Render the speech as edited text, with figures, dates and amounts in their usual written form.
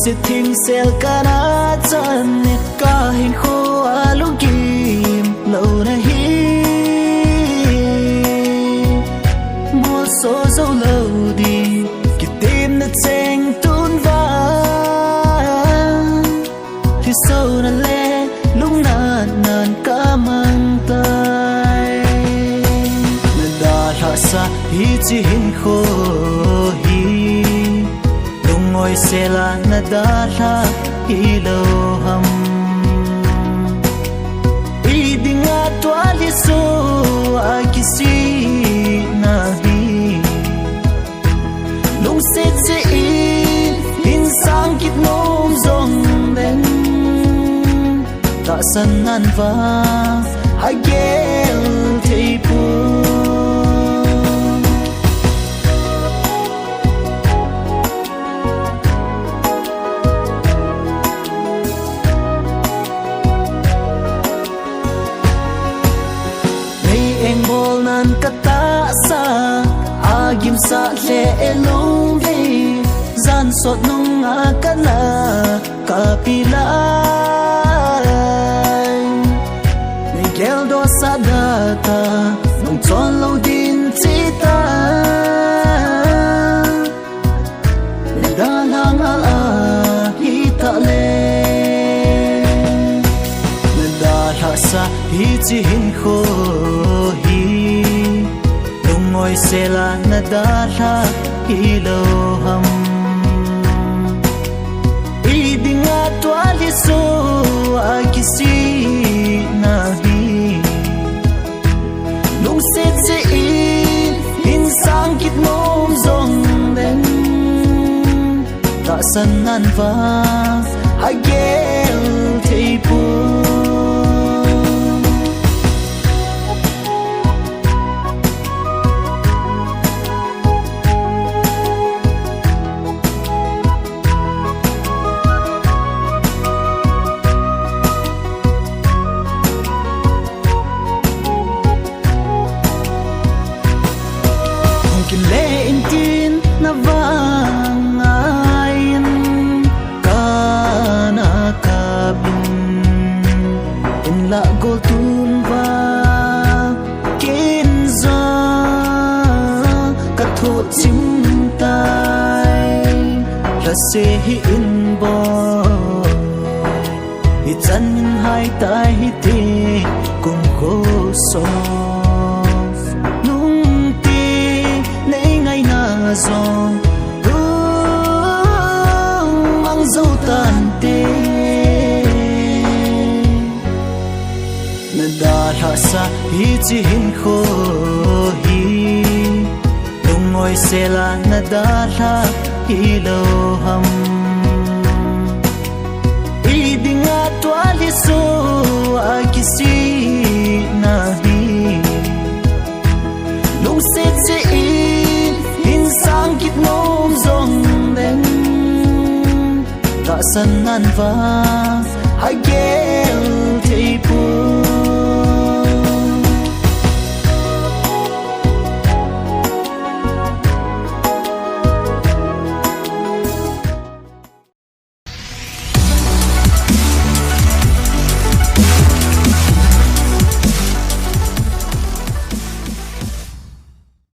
sẽ thinh sel cả na chân cả hình khô alung kim lâu na hi mua số dấu lâu đi khi tim nó chênh tuôn vang thì sâu na lệ lúc nàn nàn cả mang tay nên đã hạ xa hi chỉ hình khô hi lung ngồi xe là na đã la hi lâu hầm đi đi ngã toa li số a kisi na hi lung sẽ in sang kít nôm dòng đen ta sân nan va a gel thei pu kata sa agim sa le elong ve zan sot nong akana kapilay Miguel do sadata nong chon lo din chita dalang ala hita le nadala sa hitin ko ngồi xe là na đã la hi lâu hầm đi đi ngã toa li số a kisi na hi lung sẽ in sang kít nôm dòng đen ta sân nan va a gel thei pu Kinlein na vangayin kana kabin inla goltun va kinza katho chimtai rase hi in boy hi chan hai tai hi te kum ko so zong mang dấu tàn tê nên đã hạ xa hi chỉ hình khô hi lung ngồi xe là na đã la hi lâu hầm đi đi ngã toa li số a kisi na hi lung sẽ sang kít nôm dòng đen ta sân nan va a gel thei